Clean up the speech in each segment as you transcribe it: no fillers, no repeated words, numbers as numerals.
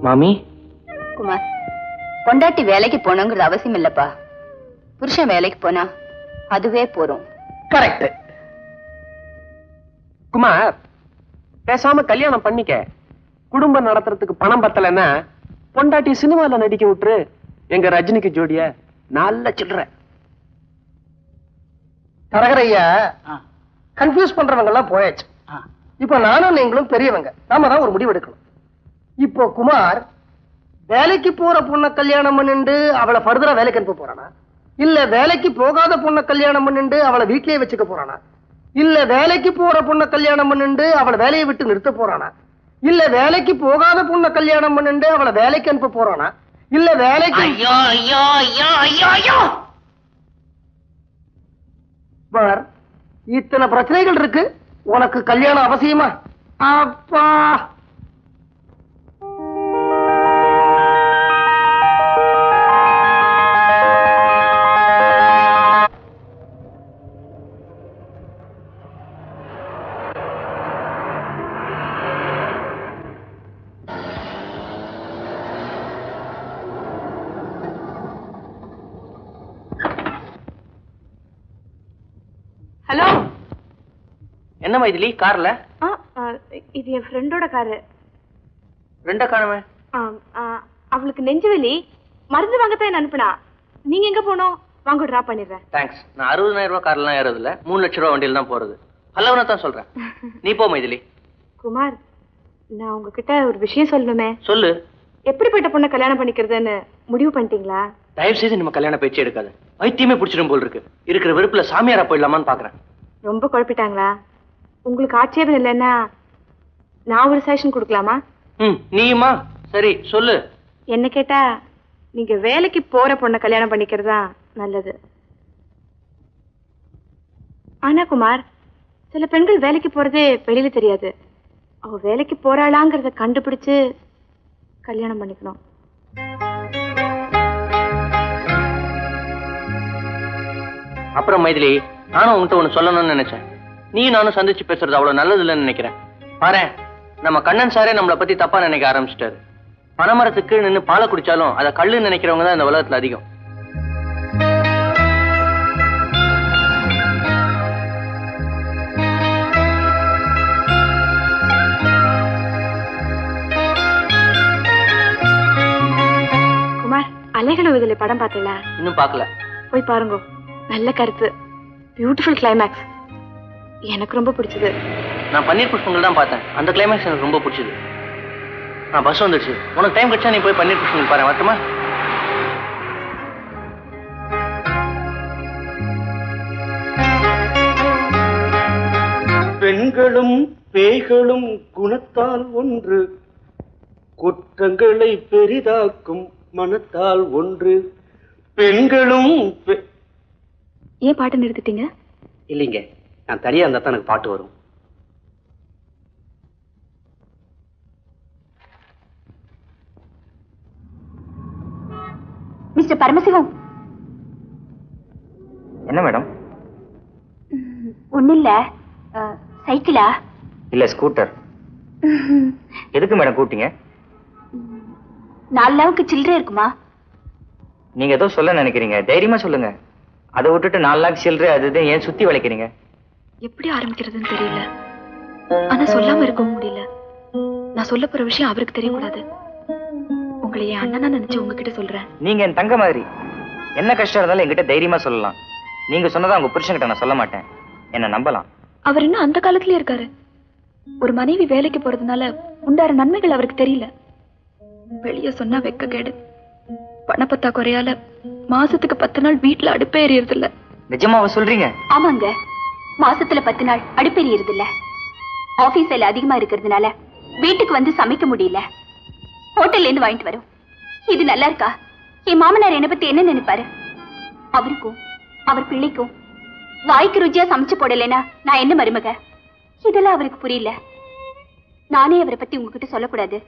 மாமி. குமார், பொண்டாட்டி வேலைக்கு போனோங்கிறது அவசியம் இல்லப்பா. புருஷன் வேலைக்கு போனா அதுவே போறோம். கரெக்ட். குமார், பேசாம கல்யாணம் பண்ணிக்க. குடும்பம் நடத்துறதுக்கு பணம் பத்தலன்னா பொண்டாட்டி சினிமால நடிக்க விட்டுரு. எங்க ரஜினிக்கு ஜோடிய நல்ல சில்லற. தரகரையா, கன்ஃபியூஸ் பண்றவங்க எல்லாம் போயாச்சு. இப்ப நானும் நீங்களும் பெரியவங்க, நாம தான் ஒரு முடிவு எடுக்கணும். இப்போ குமார் வேலைக்கு போற பொண்ண கல்யாணம் பண்ணிண்டு அவளை ஃபர்தரா வேலைக்கு அனுப்ப போறானா, இல்ல வேலைக்கு போகாத பொண்ண கல்யாணம் பண்ணிண்டு அவளை வீட்லயே வச்சுக்க போறானா, இல்ல வேலைக்கு போற பொண்ண கல்யாணம் பண்ணிண்டு அவளை வேலையை விட்டு நிறுத்த போறானா, இல்ல வேலைக்கு போகாத பொண்ண கல்யாணம் பண்ணிண்டு அவளை வேலைக்கு அனுப்ப போறானா, இல்ல வேலைக்கு... ஐயோ ஐயோ ஐயோ ஐயோ ஐயோ! இத்தனை பிரச்சனைகள் இருக்கு, உனக்கு கல்யாணம் அவசியமா? அப்பா, ஹலோ. என்ன மைதிலி கார்ல? இது என் ஃப்ரெண்டோட காரு. ரெண்ட காணுமே. அவளுக்கு நெஞ்சு வலி, மருந்து வாங்கத்தான் என்ன அனுப்புனா. நீங்க எங்க போனோம்? வாங்க டிராப் பண்ணிடுறேன். தேங்க்ஸ். நான் 60,000 ரூபாய் கார்லாம் ஏறது இல்ல, 3 லட்சம் ரூபாய் வண்டியில தான் போறது. பல்லவனை தான் சொல்றேன். நீ போ மைதிலி. குமார், நான் உங்ககிட்ட ஒரு விஷயம் சொல்லணுமே. சொல்லு. எப்படிப்பட்ட பொண்ணை கல்யாணம் பண்ணிக்கிறதுன்னு முடிவு பண்ணிட்டீங்களா? தயவு செய்து நம்ம கல்யாண பேச்சு எடுக்காது. வைத்தியமே பிடிச்சிடும் போல் இருக்கு. இருக்கிற வெறுப்புல சாமியாரா போயிடலாமான்னு பாக்குறேன். ரொம்ப குழப்பிட்டாங்களா? உங்களுக்கு ஆட்சேபம் இல்லைன்னா நான் ஒரு சஜஷன் கொடுக்கலாமா? நீயுமா? சரி சொல்லு. என்ன கேட்டா, நீங்க வேலைக்கு போற பொண்ணை கல்யாணம் பண்ணிக்கிறதா நல்லது. ஆனா குமார், சில பெண்கள் வேலைக்கு போறதே வெளியில தெரியாது. அவ வேலைக்கு போறாளாங்கிறத கண்டுபிடிச்சு கல்யாணம் பண்ணிக்கணும். அப்புறம் மைதிலி, நானும் உங்ககிட்ட ஒண்ணு சொல்லணும்னு நினைச்சேன். நீ நானும் சந்திச்சு பேசுறது அவ்வளவு நல்லது இல்லைன்னு நினைக்கிறேன். பாரு, நம்ம கண்ணன் சாரே நம்மளை பத்தி தப்பா நினைக்க ஆரம்பிச்சிட்டாரு. பனைமரத்துக்கு நின்று பாலை குடிச்சாலும் அதை கல்லுன்னு நினைக்கிறவங்க தான் இந்த உலகத்துல அதிகம். குமார், அலைகளும் இதில் படம் பார்த்தல? இன்னும் பார்க்கல. போய் பாருங்க. நல்ல கருத்து, பியூட்டிஃபுல் கிளைமேக்ஸ். எனக்கு ரொம்ப பிடிச்சது. நான் பன்னீர் புஷ்பங்கள் தான் பார்த்தேன். அந்த கிளைமேக்ஸ் எனக்கு ரொம்ப பிடிச்சது. பஸ் வந்துடுச்சு. உனக்கு டைம் கிடைச்சா நீ போய் பன்னீர் புஷ்பங்கள் பாரு. வரட்டுமா? பெண்களும் பேய்களும் குணத்தால் ஒன்று, குற்றங்களை பெரிதாக்கும் மனத்தால் ஒன்று. பெண்களும் ஏன் பாட்டு நிறுத்திட்டீங்க? இல்லைங்க, நான் தனியா இருந்தா தான் எனக்கு பாட்டு வரும். மிஸ்டர் பரமசிவம். என்ன மேடம்? ஒண்ணு இல்ல. சைக்கிளா? இல்ல, ஸ்கூட்டர். எதுக்கு மேடம் கூப்பிட்டீங்க? 4 லாவுக்கு சில்லறை இருக்குமா? நீங்க ஏதோ சொல்ல நினைக்கிறீங்க, தைரியமா சொல்லுங்க. அதை விட்டுட்டு 4 லாக் சில்லறை அது ஏன் சுத்தி வளைக்கிறீங்க? எப்படி ஆரம்பிக்கிறதுன்னு தெரியல, ஆனா சொல்லாம இருக்கவும் முடியல. நான் சொல்ல போற விஷயம் அவருக்கு தெரியக்கூடாது. உங்களை என் அண்ணனா நினைச்சு உங்ககிட்ட சொல்றேன். நீங்க என் தங்க மாதிரி. என்ன கஷ்டம் இருந்தாலும் என்கிட்ட தைரியமா சொல்லலாம். நீங்க சொன்னதா உங்க புருஷன்கிட்ட நான் சொல்ல மாட்டேன். என்ன நம்பலாம். அவர் இன்னும் அந்த காலத்திலே இருக்காரு. ஒரு மனைவி வேலைக்கு போறதுனால உண்டார நன்மைகள் அவருக்கு தெரியல. வெளியே சொன்னா வெக்க கேடு. பணப்பத்தா குறையால மாசத்துக்கு 10 நாள் வீட்டுல அடுப்பே எரியறது இல்ல. நிஜமாவா சொல்றீங்க? ஆமாங்க, மாசத்துல 10 நாள் அடுப்பு எரியறது இல்ல. ஆபீஸ் வேலை அதிகமா இருக்கிறதுனால வீட்டுக்கு வந்து சமைக்க முடியல. ஹோட்டல்ல இருந்து வாங்கிட்டு வரும். இது நல்லா இருக்கா? என் மாமனார் என்ன பத்தி என்ன நினைப்பாரு? அவருக்கும் அவர் பிள்ளைக்கும் வாய்க்கு ருச்சியா சமைச்சு போடலைன்னா நான் என்ன மருமக? இதெல்லாம் அவருக்கு புரியல. நானே அவரை பத்தி உங்ககிட்ட சொல்லக்கூடாது,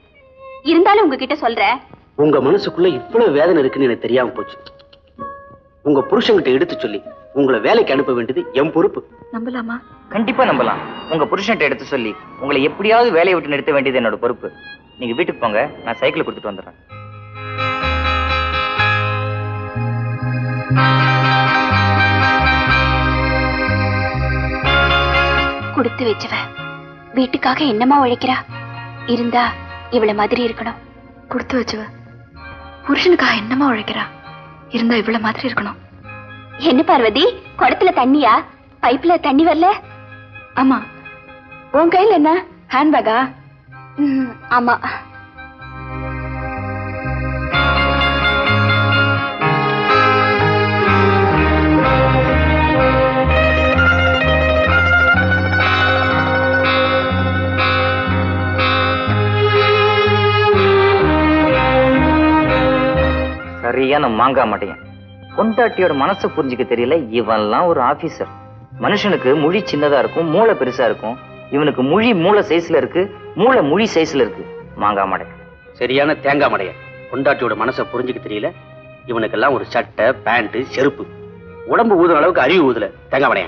இருந்தாலும் உங்ககிட்ட சொல்றேன். உங்க மனசுக்குள்ள இவ்வளவு வேதனை இருக்குன்னு எனக்கு தெரியாம போச்சு. உங்க புருஷன்கிட்ட எடுத்து சொல்லி உங்களை வேலைக்கு அனுப்ப வேண்டியது என் பொறுப்பு. நம்பலாமா? கண்டிப்பா நம்பலாம். உங்க புருஷன்ட்ட எடுத்து சொல்லி உங்களை எப்படியாவது வேலையை விட்டு நிறுத்த வேண்டியது என்னோட பொறுப்பு. நீங்க வீட்டுக்கு போங்க, நான் சைக்கிள் கொடுத்துட்டு வந்துடுறேன். கொடுத்து வச்சவ வீட்டுக்காக என்னமா உழைக்கிறா? இருந்தா இவள மாதிரி இருக்கணும். கொடுத்து வச்சவ புருஷனுக்காக என்னமா உழைக்கிறா? இருந்தா இவ்வளவு மாதிரி இருக்கணும். என்ன பார்வதி, குடத்துல தண்ணியா? பைப்ல தண்ணி வரல? ஆமா. உன் கையில என்ன, ஹேண்ட்பேக்கா? ஆமா. சரியான மாங்கா மாட்டேன். பொண்டாட்டியோட மனசை புரிஞ்சுக்க தெரியல. இவன்லாம் ஒரு ஆபீசர். மனுஷனுக்கு மொழி சின்னதா இருக்கும், மூளை பெருசா இருக்கும். இவனுக்கு மொழி மூளை சைஸ்ல இருக்கு, மூளை மொழி சைஸ்ல இருக்கு. மாங்கா மடை. சரியான தேங்காய் மடைய. பொண்டாட்டியோட மனசை புரிஞ்சுக்க தெரியல. இவனுக்கெல்லாம் ஒரு சட்டை, பேண்ட், செருப்பு. உடம்பு ஊதுற அளவுக்கு அறிவு ஊதுல தேங்காய் மடைய.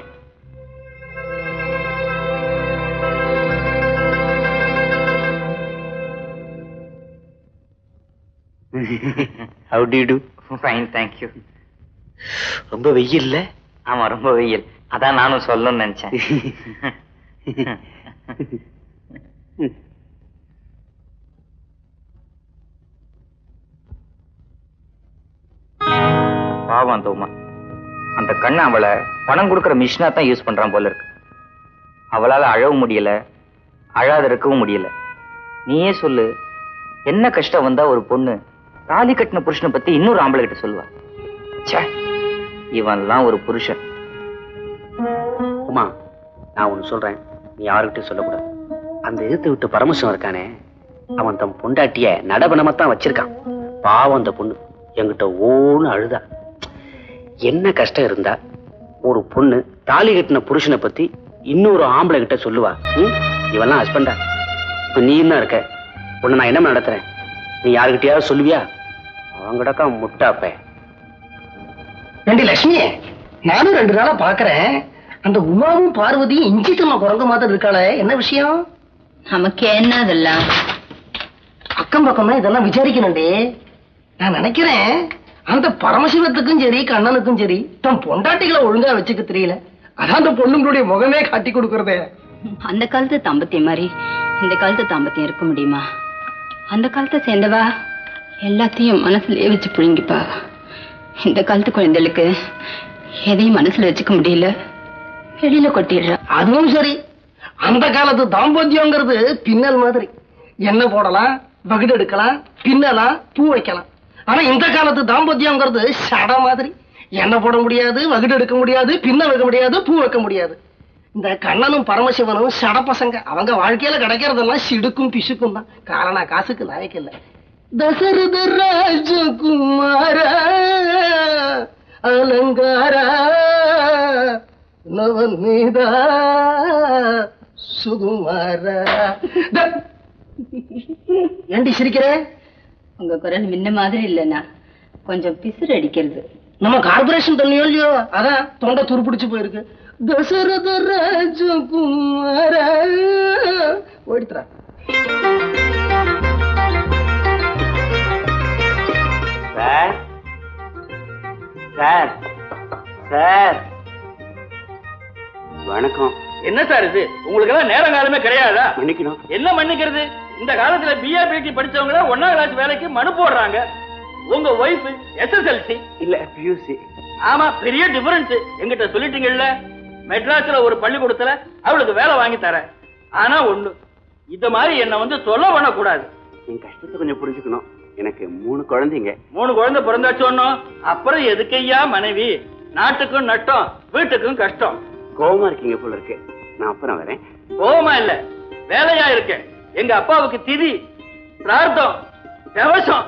How do you do? Fine, thank you. ரொம்ப வெயில்ல? ஆமா, ரொம்ப வெயில். அதான் நானும் சொல்லணும்னு நினைச்சேன். பாவம் அந்த உமா. அந்த கண்ணு அவளை பணம் கொடுக்கற மிஷினா தான் யூஸ் பண்றான் போல இருக்கு. அவளால அழவும் முடியல, அழாத இருக்கவும் முடியல. நீயே சொல்லு, என்ன கஷ்டம் வந்தா ஒரு பொண்ணு தாலி கட்டின புருஷனை பத்தி இன்னொரு ஆம்பளை கிட்ட சொல்லுவா? இவன்லாம் ஒரு புருஷன். உமா, நான் ஒண்ணு சொல்றேன், நீ யாருக்கிட்டையும் சொல்லக்கூடாது. அந்த எதிர்த்து விட்டு பரமசிவம் இருக்கானே, அவன் தன் பொண்டாட்டிய நடபணமாத்தான் வச்சிருக்கான். பாவம் அந்த பொண்ணு என்கிட்ட ஓன்னு அழுதா. என்ன கஷ்டம் இருந்தா ஒரு பொண்ணு தாலி கட்டின புருஷனை பத்தி இன்னொரு ஆம்பளை கிட்ட சொல்லுவா? இவெல்லாம் ஹஸ்பண்டா? இப்ப நீ என்ன இருக்க, உன்னை நான் என்ன நடத்துறேன், நீ யாருக்கிட்டையாவது சொல்லுவியா? அவங்கடக்கா முட்டாப்ப. ரெண்டு லட்சுமி, நானும் 2 நாளா பாக்குறேன். அந்த உமாவும் பார்வதியும் இஞ்சி தம்மா குரங்க மாதிரி இருக்காளே, என்ன விஷயம்? நமக்கு என்ன அதெல்லாம்? அக்கம் பக்கம்னா இதெல்லாம் விசாரிக்கணும்டே. நான் நினைக்கிறேன் அந்த பரமசிவத்துக்கும் சரி கண்ணனுக்கும் சரி தன் பொண்டாட்டிகளை ஒழுங்கா வச்சுக்க தெரியல. அதான் அந்த பொண்ணுங்களுடைய முகமே காட்டி கொடுக்கறதே. அந்த காலத்து தாம்பத்தியம் மாதிரி இந்த காலத்து தாம்பத்தியம் இருக்க முடியுமா? அந்த காலத்தை சேர்ந்தவா எல்லாத்தையும் மனசுலயே வச்சு புழுங்கிப்பா. இந்த காலத்து குழந்தைகளுக்கு எதையும் மனசுல வச்சுக்க முடியல, வெளியில கொட்டிடுறா. அதுவும் சரி, அந்த காலத்து தாம்பத்தியங்கிறது பின்னல் மாதிரி. எண்ணெய் போடலாம், வகுடு எடுக்கலாம், பின்னலாம், பூ வைக்கலாம். ஆனா இந்த காலத்து தாம்பத்தியங்கிறது சட மாதிரி. எண்ணெய் போட முடியாது, வகுடு எடுக்க முடியாது, பின்ன வைக்க முடியாது, பூ வைக்க முடியாது. இந்த கண்ணனும் பரமசிவனும் சட பசங்க. அவங்க வாழ்க்கையில கிடைக்கிறதெல்லாம் சிடுக்கும் பிசுக்கும் தான். காரணா காசுக்கு நாயக்கு இல்ல. தசரத ராஜகுமார அலங்கார நவநீதா சுகுமார. ஏண்டி சிரிக்கிற? உங்க குரல் முன்ன மாதிரி இல்லைன்னா கொஞ்சம் பிசுறு அடிக்கிறது. நம்ம கார்பரேஷன் தண்ணியோ இல்லையோ, அதான் தொண்டை துருப்பிடிச்சு போயிருக்கு. தசரத ராஜகுமார ஓடித்துறா. சார் சார் சார், வணக்கம். என்ன சார் இது, உங்களுக்கு எல்லாம் நேரம் காலமே கிடையாதா? மன்னிக்கணும். என்ன மன்னிக்கிறது? இந்த காலத்துல பிஏ பிடி படிச்சவங்க 1ஆம் கிளாஸ் வேலைக்கு மனு போடுறாங்க. உங்க ஒய்ஃப் SSLC இல்ல பியூசி. ஆமா, பெரிய டிஃபரன்ஸ். எங்கிட்ட சொல்லிட்டீங்கல்ல, மெட்ராஸ்ல ஒரு பள்ளிக்கூடத்துல அவளுக்கு வேலை வாங்கி தரேன். ஆனா ஒண்ணு, இந்த மாதிரி என்ன வந்து தொல்லை பண்ணக்கூடாது. என் கஷ்டத்தை கொஞ்சம் புரிஞ்சுக்கணும். எனக்கு 3 குழந்தைங்க. 3 குழந்தை பிறந்தாச்சு ஒண்ணும். அப்புறம் எதுக்கையா மனைவி? நாட்டுக்கும் நட்டம், வீட்டுக்கும் கஷ்டம். கோவமா இருக்கீங்க போல இருக்கு. நான் அப்புறம் வரேன். கோவமா இல்ல, வேலையா இருக்கேன். எங்க அப்பாவுக்கு திதி, பிரார்த்தம், கவசம்.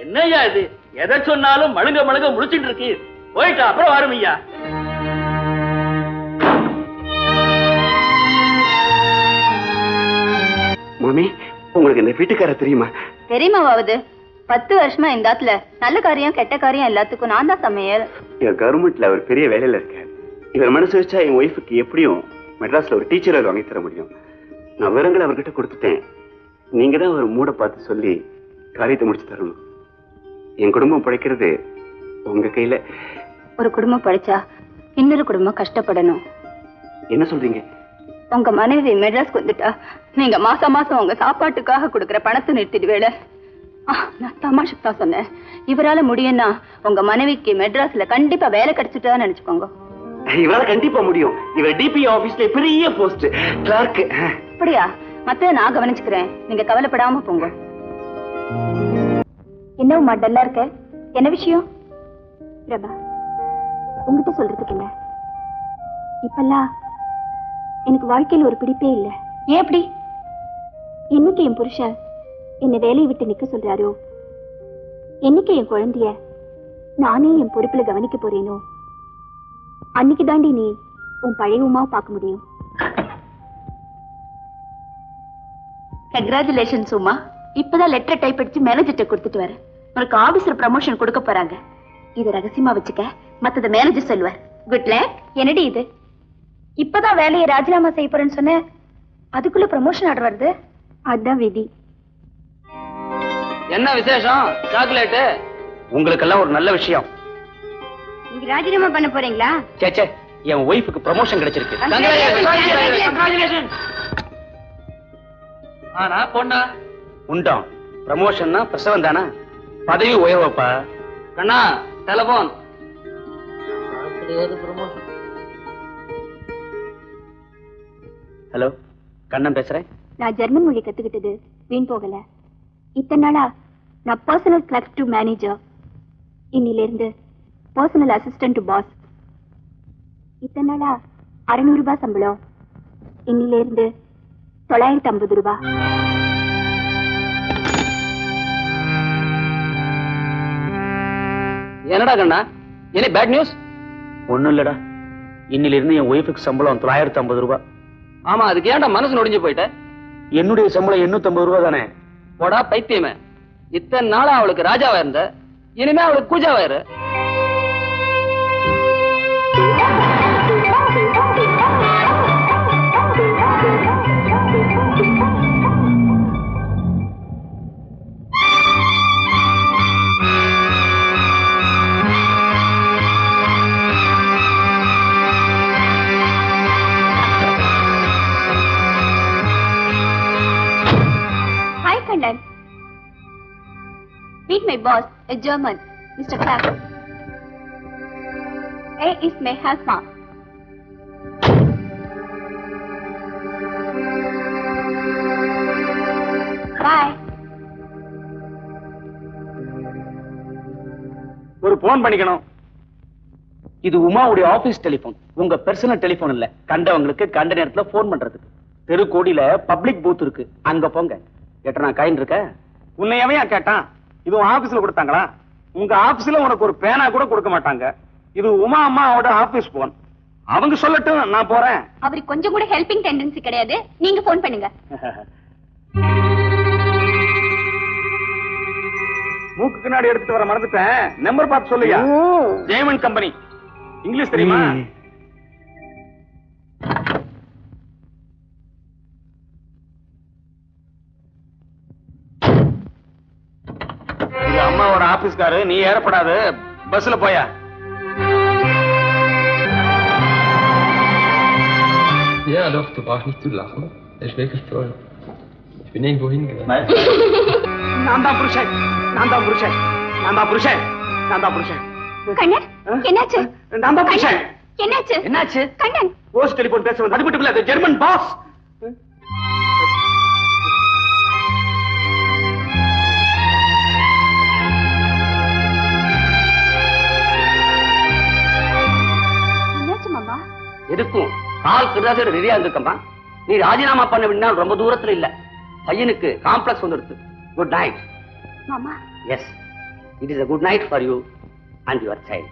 என்னையா இது? எதை சொன்னாலும் மழுங்க மழுங்க முடிச்சிட்டு இருக்கு. போயிட்டு அப்புறம் வரும் ஐயா. மாமி, உங்களுக்கு இந்த வீட்டுக்கார தெரியுமா? தெரியுமாவது? 10 வருஷமா இந்த ஆத்துல நல்ல காரியம் கெட்ட காரியம் எல்லாத்துக்கும் நான் தான் சமையல். கவர்மெண்ட்ல ஒரு பெரிய வேலையில இருக்காரு. இவர் மனசு வச்சா என் ஒய்ஃபுக்கு எப்படியும் மெட்ராஸ்ல ஒரு டீச்சர் வாங்கி தர முடியும். நான் விவரங்களை அவர்கிட்ட கொடுத்துட்டேன். நீங்க தான் ஒரு மூட பார்த்து சொல்லி காரியத்தை முடிச்சு தரணும். என் குடும்பம் பிழைக்கிறது உங்க கையில. ஒரு குடும்பம் படிச்சா இன்னொரு குடும்பம் கஷ்டப்படணும். என்ன சொல்றீங்க? உங்க மனைவி மெட்ராஸ்க்கு வந்துட்டா நீங்க மாசம் மாசம் உங்க சாப்பாட்டுக்காக கொடுக்கற பணத்தை நிறுத்திடுவேல. நான் தமாஷுக்கு தான் சொன்னேன். இவரால முடியும்னா உங்க மனைவிக்கு மெட்ராஸ்ல கண்டிப்பா வேலை கிடைச்சிட்டா நினைச்சுக்கோங்க. இவரால கண்டிப்பா முடியும். இவர் டிபி ஆபீஸ்ல பெரிய போஸ்ட் கிளார்க். அப்படியா? மத்த நான் கவனிச்சுக்கிறேன். நீங்க கவலைப்படாம போங்க. என்னவுமா டல்லா இருக்க? என்ன விஷயம்? பிரபா, உங்ககிட்ட சொல்றதுக்கு இல்ல. இப்பெல்லாம் எனக்கு வாழ்க்கையில் ஒரு பிடிப்பே இல்ல. ஏன் அப்படி? என்னைக்கு என் புருஷன் என்னை வேலையை விட்டு நிக்க சொல்றாரோ, என்னைக்கு என் குழந்தைய நானே என் பொறுப்புல கவனிக்க போறேனோ, அன்னைக்கு தாண்டி நீ உன் பழைய உமாவை பார்க்க முடியும். கங்க்ராச்சுலேஷன்ஸ் உமா. இப்பதான் லெட்டர் டைப் அடிச்சு மேனேஜர்கிட்ட கொடுத்துட்டு வரேன். உனக்கு ஆபீஸ்ல ப்ரமோஷன் கொடுக்க போறாங்க. இது ரகசியமா வச்சுக்க, மத்தத மேனேஜர் சொல்லுவார். Good luck. என்னடி இது? இப்பதான் வேலையை ராஜினாமா செய்ய போறேன்னு சொன்ன, அதுக்குள்ள ப்ரமோஷன் ஆர்டர் வருது. அதான் விதி. என்ன விசேஷம்? சாக்லேட்டு? உங்களுக்கெல்லாம் ஒரு நல்ல விஷயம். நீங்க ராஜினாமா பண்ண போறீங்களா? சேச்சே, என் ஒய்ஃபுக்கு ப்ரமோஷன் கிடைச்சிருக்கு. ஆனா பொண்ணா உண்டோம். ப்ரமோஷன்னா பிரசவம் தானா? பதவி உயர்வப்பா. கண்ணா டெலிபோன். ஹலோ, கண்ணன் பேசுறேன். நான் ஜெர்மன் மொழி கத்துக்கிட்டது வீண் போகல. இத்தனை நாளா நான் பர்சனல் கிளர்க் டு மேனேஜர், இன்னில இருந்து பர்சனல் அசிஸ்டன்ட் டு பாஸ். இத்தனை நாளா 600 ரூபாய் சம்பளம், இன்னில இருந்து 950 ரூபாய். என்னடா கண்ணா, என்ன பேட் நியூஸ்? ஒண்ணும் இல்லடா, இன்னில இருந்து என் ஒய்ஃபுக்கு சம்பளம் 950 ரூபாய். ஆமா, அதுக்கு ஏன்டா மனசு நொடிஞ்சு போயிட்ட? என்னுடைய சம்பளம் 850 ரூபாய் தானே. போடா பைத்தியமே. இத்தனை நாளா அவளுக்கு ராஜாவா இருந்த, இனிமே அவளுக்கு கூஜாவா இரு. Hi, Kandan. Meet my boss, a German, Mr. Clark. A is my husband. Bye. ஒரு போன் பண்ணிக்கணும். இது உமாவுடைய ஆபீஸ் டெலிபோன், உங்க பர்சனல் டெலிபோன் இல்ல. கண்டவங்களுக்கு கண்ட நேரத்துல போன் பண்றதுக்கு. தெருக்கோடியில பப்ளிக் பூத் இருக்கு, அங்க போங்க. கேட்டா காயின் இருக்க? உன்னையவே கேட்டான். இது ஆபீஸ்ல கொடுத்தாங்களா? உங்க ஆபீஸ்ல உனக்கு ஒரு பேனா கூட கொடுக்க மாட்டாங்க. இது உமா அம்மாவோட ஆபீஸ் போன். அவங்க சொல்லட்டும், நான் போறேன். அவருக்கு கொஞ்சம் கூட ஹெல்பிங் டெண்டன்சி கிடையாது. நீங்க போன் பண்ணுங்க. மூக்கு கண்ணாடி எடுத்துட்டு வர மறந்துட்டேன். நம்பர் பார்த்து சொல்லுயா. ஜெயமன் கம்பெனி. இங்கிலீஷ் தெரியுமா? இது அம்மாவோட ஆபீஸ்காரு. நீ ஏறப்படாது, பஸ்ல போயா. Ja, doch, du brauchst nicht zu lachen. Er ist wirklich toll. Ich bin irgendwo hingegangen. நான் தான் புருஷன், நான் தான் புருஷன், நான் தான் புருஷன், நான் தான் புருஷன். கண்ணன், என்னாச்சு? நான் தான் புருஷன். என்னாச்சு? என்னாச்சு? கண்ணன், போஸ்ட் டெலிபோன் பேச வந்து, அது மட்டும் இல்ல, அது ஜெர்மன் பாஸ். என்னாச்சு மாமா? எதுக்கும் கால் கிருதாசர் ரெடியா இருந்திருக்கமா. நீ ராஜினாமா பண்ண வேண்டிய ரொம்ப தூரத்துல இல்ல. பையனுக்கு காம்ப்ளெக்ஸ் வந்துடுது. குட் நைட் மாமா, yes, it is a good night for you and your child.